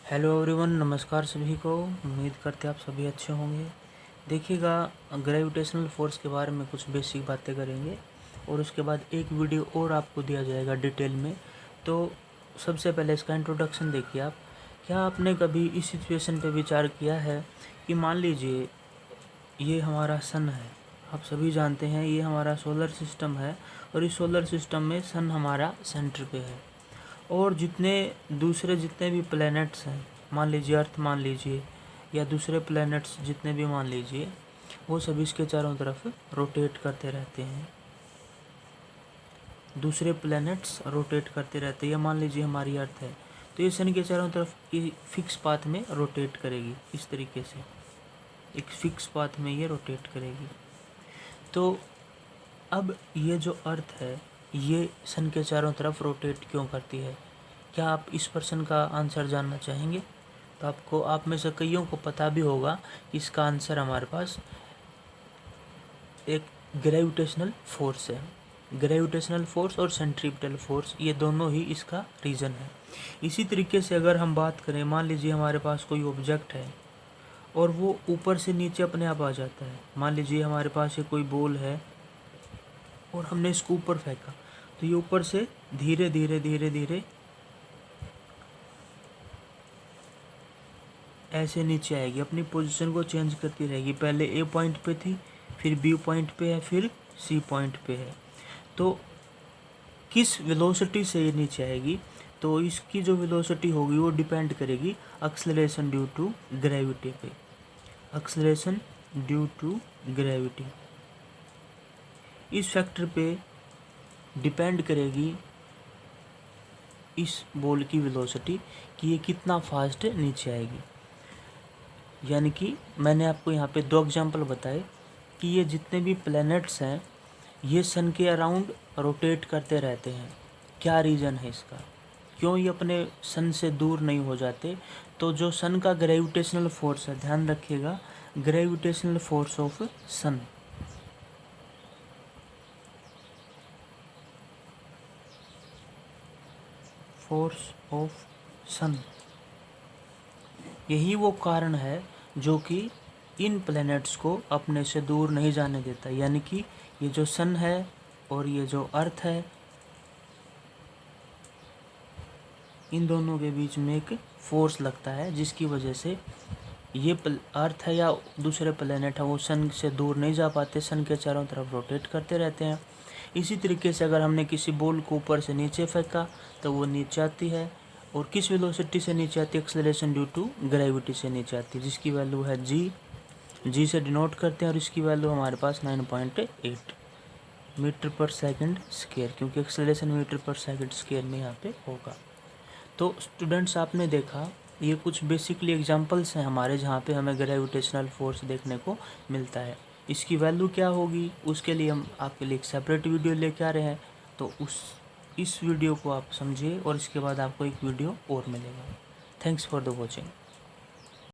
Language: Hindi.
हेलो एवरीवन, नमस्कार सभी को। उम्मीद करते हैं आप सभी अच्छे होंगे। देखिएगा, ग्रेविटेशनल फोर्स के बारे में कुछ बेसिक बातें करेंगे और उसके बाद एक वीडियो और आपको दिया जाएगा डिटेल में। तो सबसे पहले इसका इंट्रोडक्शन देखिए आप। क्या आपने कभी इस सिचुएशन पे विचार किया है कि मान लीजिए ये हमारा सन है। आप सभी जानते हैं ये हमारा सोलर सिस्टम है और इस सोलर सिस्टम में सन हमारा सेंटर पे है। और जितने भी प्लैनेट्स हैं, मान लीजिए अर्थ मान लीजिए या दूसरे प्लैनेट्स जितने भी मान लीजिए, वो सभी इसके चारों तरफ रोटेट करते रहते हैं। दूसरे प्लैनेट्स रोटेट करते रहते हैं। या मान लीजिए हमारी अर्थ है तो ये सन के चारों तरफ फिक्स पाथ में रोटेट करेगी। इस तरीके से एक फिक्स पाथ में ये रोटेट करेगी। तो अब ये जो अर्थ है ये सन के चारों तरफ रोटेट क्यों करती है? क्या आप इस प्रश्न का आंसर जानना चाहेंगे? तो आप में से कईयों को पता भी होगा कि इसका आंसर हमारे पास एक ग्रेविटेशनल फोर्स है। ग्रेविटेशनल फोर्स और सेंट्रीपिटल फोर्स, ये दोनों ही इसका रीज़न है। इसी तरीके से अगर हम बात करें, मान लीजिए हमारे पास कोई ऑब्जेक्ट है और वो ऊपर से नीचे अपने आप आ जाता है। मान लीजिए हमारे पास ये कोई बॉल है और हमने इसको ऊपर फेंका तो ये ऊपर से धीरे धीरे धीरे धीरे ऐसे नीचे आएगी, अपनी पोजीशन को चेंज करती रहेगी। पहले ए पॉइंट पे थी, फिर बी पॉइंट पे है, फिर सी पॉइंट पे है। तो किस वेलोसिटी से ये नीचे आएगी? तो इसकी जो वेलोसिटी होगी वो डिपेंड करेगी एक्सेलरेशन ड्यू टू ग्रेविटी पे। एक्सेलरेशन ड्यू टू ग्रेविटी इस फैक्टर पे डिपेंड करेगी इस बॉल की वेलोसिटी कि ये कितना फास्ट नीचे आएगी। यानी कि मैंने आपको यहाँ पे दो एग्जांपल बताए कि ये जितने भी प्लैनेट्स हैं ये सन के अराउंड रोटेट करते रहते हैं। क्या रीज़न है इसका? क्यों ये अपने सन से दूर नहीं हो जाते? तो जो सन का ग्रेविटेशनल फोर्स है, ध्यान रखिएगा, gravitational force of sun, force of sun, यही वो कारण है जो कि इन प्लैनेट्स को अपने से दूर नहीं जाने देता। यानी कि ये जो सन है और ये जो अर्थ है, इन दोनों के बीच में एक फोर्स लगता है जिसकी वजह से ये अर्थ है या दूसरे प्लैनेट है वो सन से दूर नहीं जा पाते, सन के चारों तरफ रोटेट करते रहते हैं। इसी तरीके से अगर हमने किसी बॉल को ऊपर से नीचे फेंका तो वो नीचे आती है। और किस वेलोसिटी से नीचे आती है? एक्सेलरेशन ड्यू टू ग्रेविटी से नीचे आती है, जिसकी वैल्यू है जी से डिनोट करते हैं। और इसकी वैल्यू हमारे पास 9.8 मीटर पर सेकंड स्क्वायर, क्योंकि एक्सेलरेशन मीटर पर सेकंड स्क्वायर में यहाँ पे होगा। तो स्टूडेंट्स, आपने देखा ये कुछ बेसिकली एग्जांपल्स हैं हमारे जहाँ पे हमें ग्रेविटेशनल फोर्स देखने को मिलता है। इसकी वैल्यू क्या होगी उसके लिए हम आपके लिए एक सेपरेट वीडियो लेके आ रहे हैं। तो इस वीडियो को आप समझिए और इसके बाद आपको एक वीडियो और मिलेगा। Thanks for the watching.